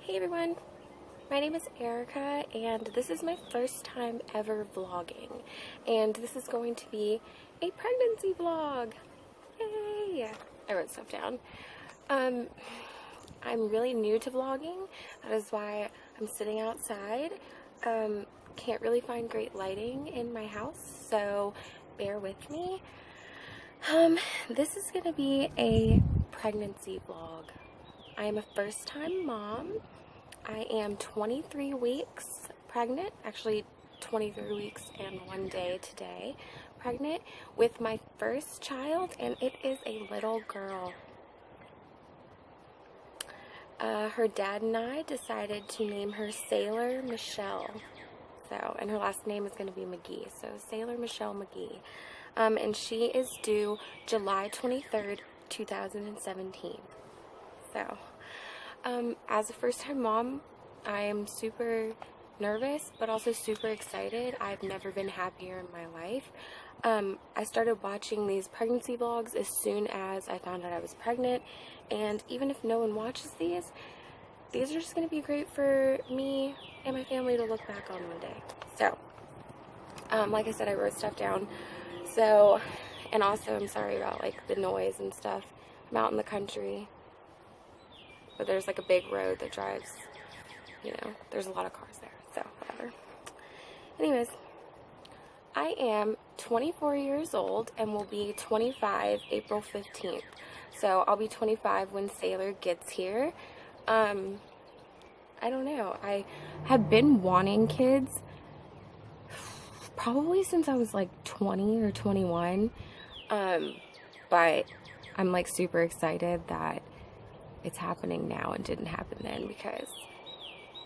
Hey everyone, my name is Erica and this is my first time ever vlogging, and this is going to be a pregnancy vlog. Yay! I wrote stuff down. I'm really new to vlogging. That is why I'm sitting outside. Can't really find great lighting in my house, so bear with me. This is gonna be a pregnancy vlog. I am a first-time mom. I am 23 weeks pregnant, actually 23 weeks and 1 day today pregnant with my first child, and it is a little girl. Her dad and I decided to name her Sailor Michelle. And her last name is going to be McGee, so Sailor Michelle McGee. And she is due July 23rd, 2017. So, as a first-time mom, I am super nervous, but also super excited. I've never been happier in my life. I started watching these pregnancy vlogs as soon as I found out I was pregnant, and even if no one watches these are just going to be great for me and my family to look back on one day. So, like I said, I wrote stuff down. So, and also I'm sorry about like the noise and stuff. I'm out in the country, but there's like a big road that drives, you know, there's a lot of cars there, so whatever. Anyways, I am 24 years old and will be 25 April 15th. So I'll be 25 when Sailor gets here. I don't know. I have been wanting kids probably since I was like 20 or 21. But I'm like super excited that it's happening now and didn't happen then, because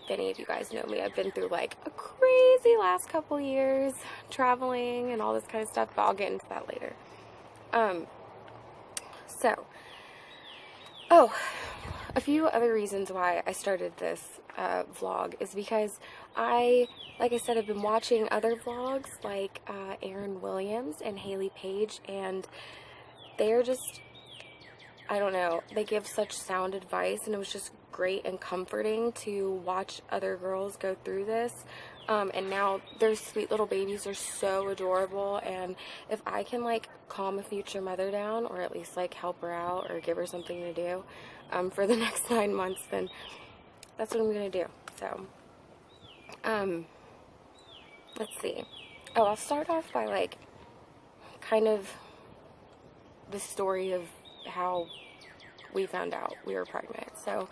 if any of you guys know me, I've been through like a crazy last couple years traveling and all this kind of stuff, but I'll get into that later. A few other reasons why I started this vlog is because like I said, I've been watching other vlogs like Aaron Williams and Haley Page, and they're just, I don't know, they give such sound advice, and it was just great and comforting to watch other girls go through this. And now their sweet little babies are so adorable, and if I can like calm a future mother down, or at least like help her out or give her something to do for the next 9 months, then that's what I'm gonna do. So let's see. I'll start off by like kind of the story of how we found out we were pregnant. So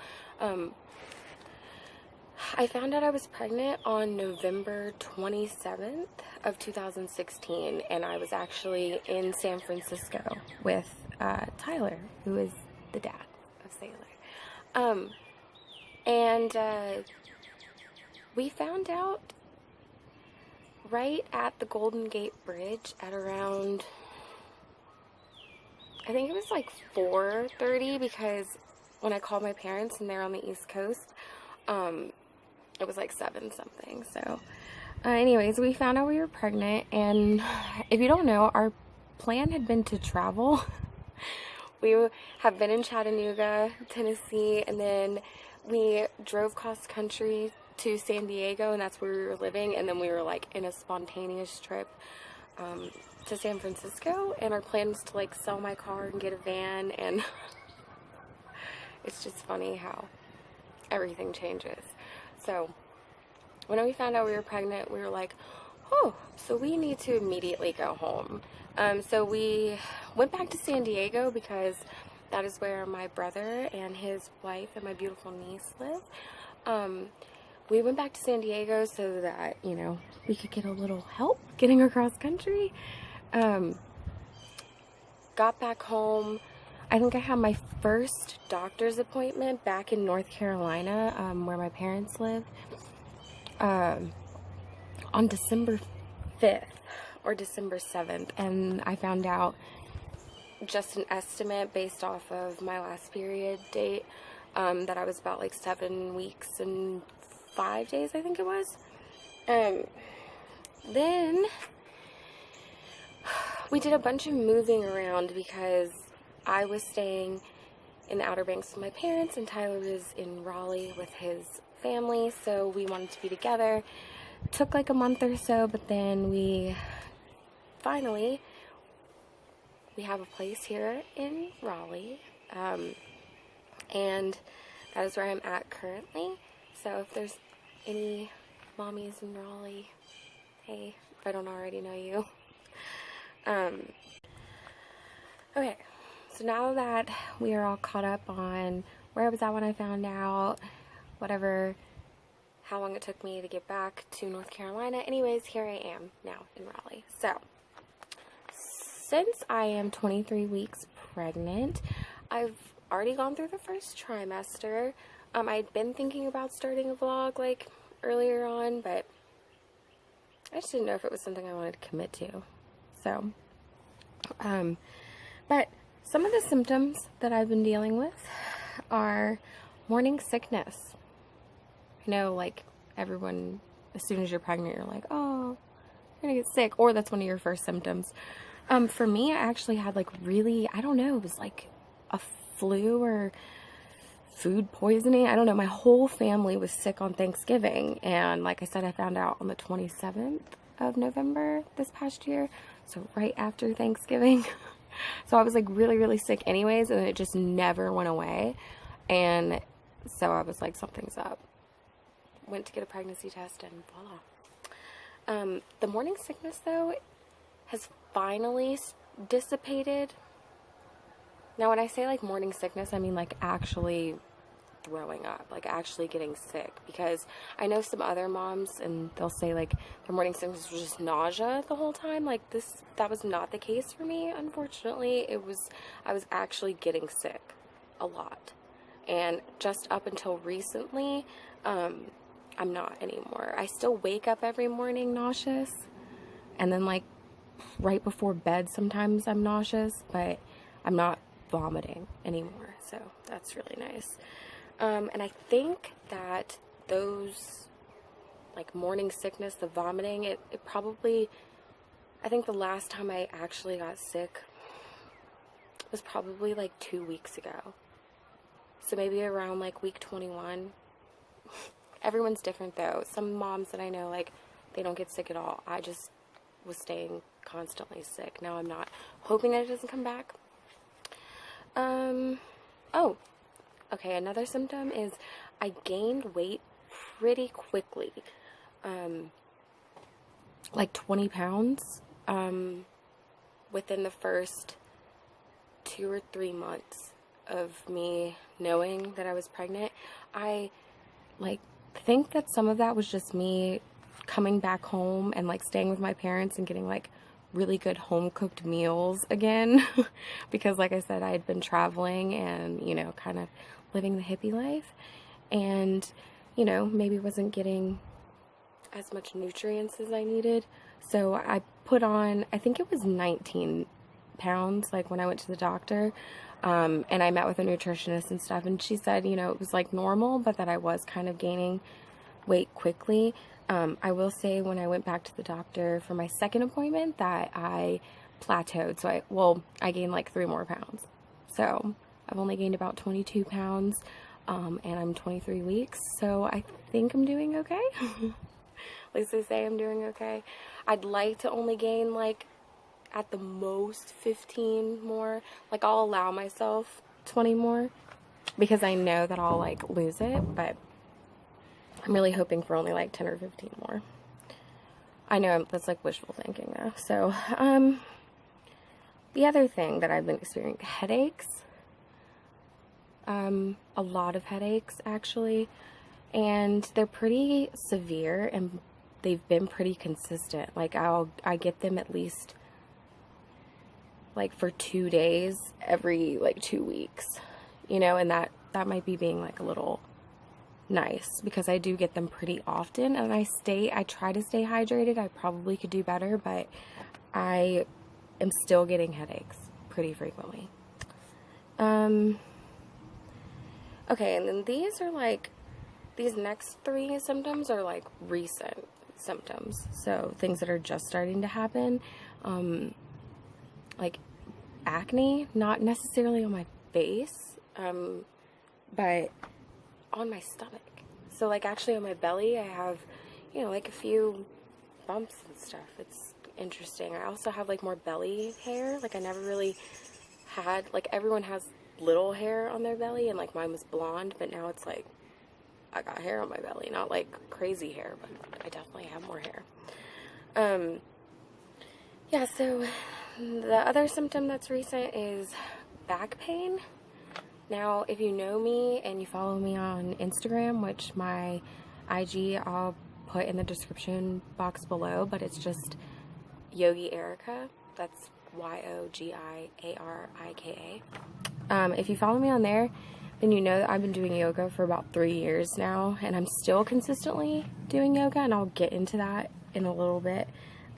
I found out I was pregnant on November 27th of 2016, and I was actually in San Francisco with Tyler, who is the dad of Sailor. We found out right at the Golden Gate Bridge at around, I think it was like 4:30, because when I called my parents and they're on the East Coast, it was like 7 something. So anyways, we found out we were pregnant, and if you don't know, our plan had been to travel. We have been in Chattanooga, Tennessee, and then we drove cross country to San Diego, and that's where we were living, and then we were like in a spontaneous trip to San Francisco, and our plan was to like sell my car and get a van, and it's just funny how everything changes. So when we found out we were pregnant, we were like, oh, so we need to immediately go home. So we went back to San Diego because that is where my brother and his wife and my beautiful niece live. We went back to San Diego so that, you know, we could get a little help getting across country. Got back home. I think I had my first doctor's appointment back in North Carolina, where my parents live, on December 5th or December 7th, and I found out just an estimate based off of my last period date, that I was about like 7 weeks and 5 days, I think it was. Then we did a bunch of moving around because I was staying in the Outer Banks with my parents, and Tyler was in Raleigh with his family, so we wanted to be together. Took like a month or so, but then we finally, we have a place here in Raleigh, and that is where I'm at currently. So if there's any mommies in Raleigh, hey, if I don't already know you. Okay, so now that we are all caught up on where I was at when I found out, whatever, how long it took me to get back to North Carolina, anyways, here I am now in Raleigh. So, since I am 23 weeks pregnant, I've already gone through the first trimester. I'd been thinking about starting a vlog like earlier on, but I just didn't know if it was something I wanted to commit to. So, but some of the symptoms that I've been dealing with are morning sickness. You know, like everyone, as soon as you're pregnant, you're like, oh, you're gonna get sick, or that's one of your first symptoms. For me, I actually had like really, I don't know, it was like a flu or food poisoning. I don't know. My whole family was sick on Thanksgiving, and like I said, I found out on the 27th of November this past year, so right after Thanksgiving. So I was like really, really sick anyways, and it just never went away, and so I was like, something's up. Went to get a pregnancy test, and voila. The morning sickness, though, has finally dissipated. Now, when I say like morning sickness, I mean like actually throwing up, like actually getting sick, because I know some other moms, and they'll say like their morning sickness was just nausea the whole time. Like that was not the case for me, unfortunately. I was actually getting sick a lot, and just up until recently, I'm not anymore. I still wake up every morning nauseous, and then like right before bed sometimes I'm nauseous, but I'm not vomiting anymore, so that's really nice. And I think that those, like morning sickness, the vomiting, it probably, I think the last time I actually got sick was probably like 2 weeks ago. So maybe around like week 21. Everyone's different though. Some moms that I know, like, they don't get sick at all. I just was staying constantly sick. Now I'm not. Hoping that it doesn't come back. Oh, okay, another symptom is I gained weight pretty quickly. Like 20 pounds, within the first 2 or 3 months of me knowing that I was pregnant. I, like, think that some of that was just me coming back home and, like, staying with my parents and getting, like, really good home-cooked meals again. Because, like I said, I had been traveling and, you know, kind of living the hippie life. And, you know, maybe wasn't getting as much nutrients as I needed. So I put on, I think it was 19 pounds, like, when I went to the doctor. And I met with a nutritionist and stuff, and she said, you know, it was like normal, but that I was kind of gaining weight quickly. I will say when I went back to the doctor for my second appointment that I plateaued. So I gained like 3 more pounds. So I've only gained about 22 pounds, and I'm 23 weeks. So I think I'm doing okay. At least they say I'm doing okay. I'd like to only gain like at the most 15 more. Like, I'll allow myself 20 more because I know that I'll like lose it, but I'm really hoping for only like 10 or 15 more. I know that's like wishful thinking though. So, the other thing that I've been experiencing, headaches. A lot of headaches actually, and they're pretty severe and they've been pretty consistent. Like, I get them at least like for 2 days every like 2 weeks, you know, and that might be being like a little nice because I do get them pretty often, and I try to stay hydrated. I probably could do better, but I am still getting headaches pretty frequently. Okay, and then these next 3 symptoms are like recent symptoms, so things that are just starting to happen. Like acne, not necessarily on my face, but on my stomach. So like actually on my belly, I have, you know, like a few bumps and stuff. It's interesting. I also have like more belly hair. Like I never really had, like everyone has little hair on their belly, and like mine was blonde, but now it's like I got hair on my belly. Not like crazy hair, but I definitely have more hair. Yeah, so the other symptom that's recent is back pain. Now, if you know me and you follow me on Instagram, which my IG I'll put in the description box below, but it's just Yogi Erica. That's YOGIARIKA. If you follow me on there, then you know that I've been doing yoga for about 3 years now, and I'm still consistently doing yoga, and I'll get into that in a little bit.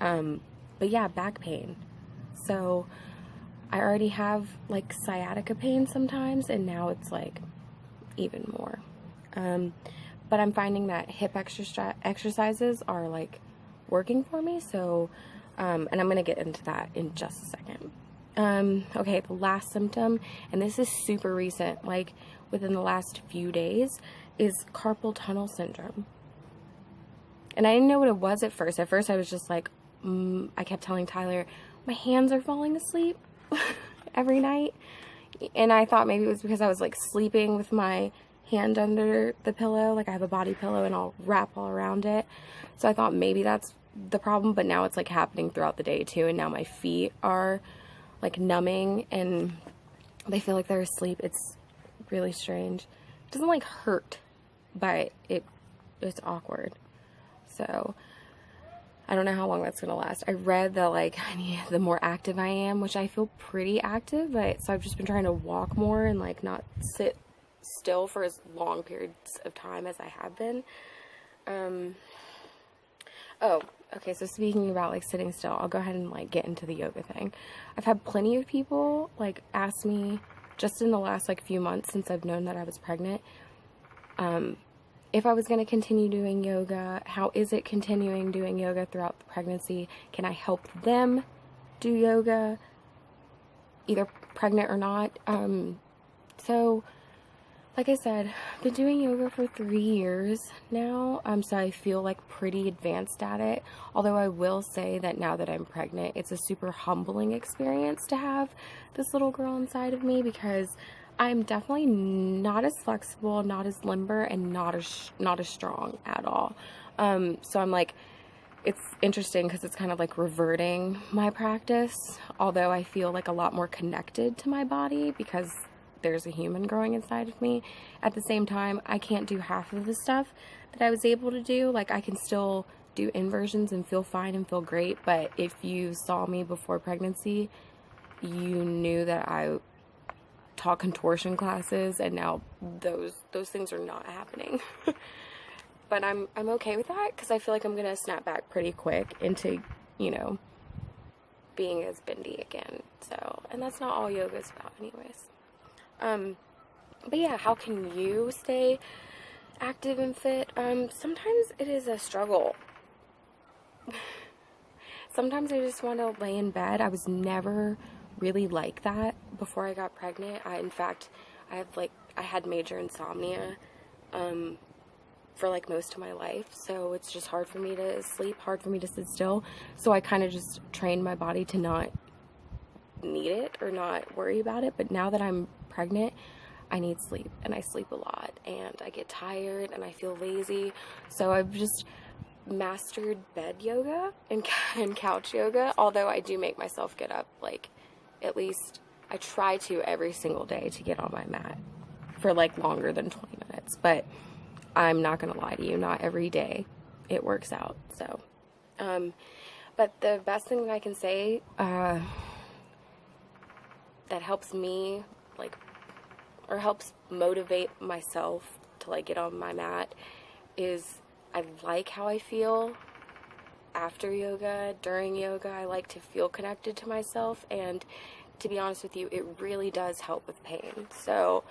But yeah, back pain. So I already have like sciatica pain sometimes, and now it's like even more. But I'm finding that hip exercises are like working for me. So, and I'm going to get into that in just a second. Okay, the last symptom, and this is super recent, like within the last few days, is carpal tunnel syndrome. And I didn't know what it was at first. At first I was just like, I kept telling Tyler, my hands are falling asleep every night. And I thought maybe it was because I was like sleeping with my hand under the pillow. Like I have a body pillow and I'll wrap all around it. So I thought maybe that's the problem, but now it's like happening throughout the day too. And now my feet are like numbing and they feel like they're asleep. It's really strange. It doesn't like hurt, but it's awkward. So I don't know how long that's gonna last. I read that like the more active I am, which I feel pretty active, but so I've just been trying to walk more and like not sit still for as long periods of time as I have been. Oh, okay, so speaking about like sitting still, I'll go ahead and like get into the yoga thing. I've had plenty of people like ask me just in the last like few months since I've known that I was pregnant, if I was going to continue doing yoga. How is it continuing doing yoga throughout the pregnancy? Can I help them do yoga, either pregnant or not? So like I said, I've been doing yoga for 3 years now, so I feel like pretty advanced at it. Although I will say that now that I'm pregnant, it's a super humbling experience to have this little girl inside of me, because I'm definitely not as flexible, not as limber, and not as strong at all. So I'm like, it's interesting because it's kind of like reverting my practice, although I feel like a lot more connected to my body because there's a human growing inside of me. At the same time, I can't do half of the stuff that I was able to do. Like I can still do inversions and feel fine and feel great, but if you saw me before pregnancy, you knew that I taught contortion classes, and now those things are not happening. But I'm okay with that because I feel like I'm gonna snap back pretty quick into, you know, being as bendy again. So, and that's not all yoga is about anyways. But yeah, how can you stay active and fit? Sometimes it is a struggle. Sometimes I just want to lay in bed. I was never really like that before I got pregnant. In fact, I had major insomnia, for like most of my life. So it's just hard for me to sleep, hard for me to sit still. So I kind of just trained my body to not need it or not worry about it. But now that I'm pregnant, I need sleep, and I sleep a lot, and I get tired and I feel lazy. So I've just mastered bed yoga and couch yoga, although I do make myself get up, like at least I try to every single day to get on my mat for like longer than 20 minutes. But I'm not gonna lie to you, not every day it works out. So but the best thing that I can say that helps me, like, or helps motivate myself to like get on my mat, is I like how I feel after yoga, during yoga. I like to feel connected to myself, and to be honest with you, it really does help with pain. So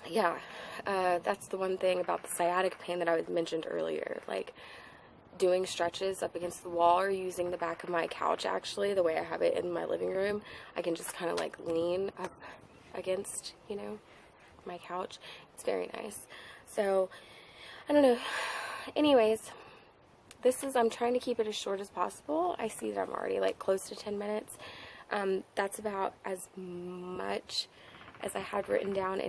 yeah, that's the one thing about the sciatic pain that I mentioned earlier. Like doing stretches up against the wall or using the back of my couch, actually, the way I have it in my living room, I can just kind of like lean up against, you know, my couch. It's very nice. So, I don't know. Anyways, I'm trying to keep it as short as possible. I see that I'm already like close to 10 minutes. That's about as much as I had written down.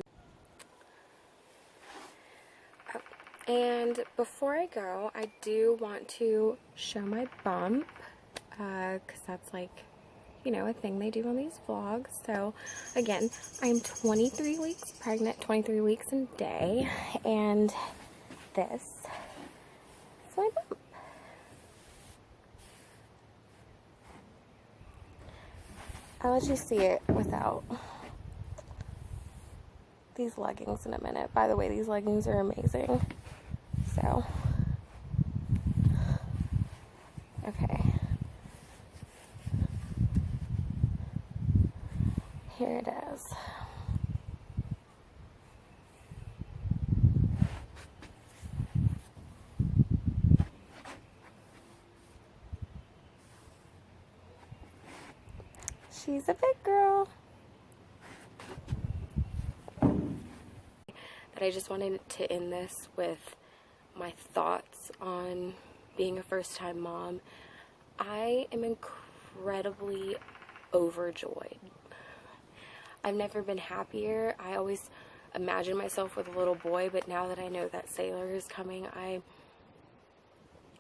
And before I go, I do want to show my bump, because that's like, you know, a thing they do on these vlogs. So again, I'm 23 weeks pregnant, 23 weeks and a day, and this is my bump. I'll let you see it without these leggings in a minute. By the way, these leggings are amazing. So, okay. Here it is. She's a big girl. But I just wanted to end this with my thoughts on being a first-time mom. I am incredibly overjoyed. I've never been happier. I always imagined myself with a little boy, but now that I know that Sailor is coming, I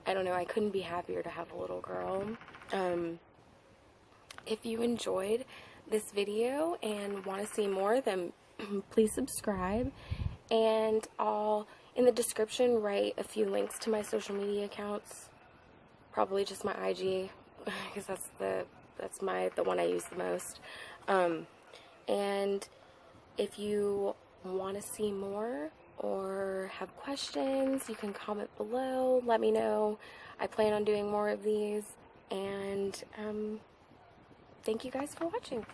don't know, I couldn't be happier to have a little girl. If you enjoyed this video and want to see more, then please subscribe, and I'll, in the description, write a few links to my social media accounts, probably just my IG, because that's the one I use the most. And if you want to see more or have questions, you can comment below, let me know. I plan on doing more of these, and thank you guys for watching.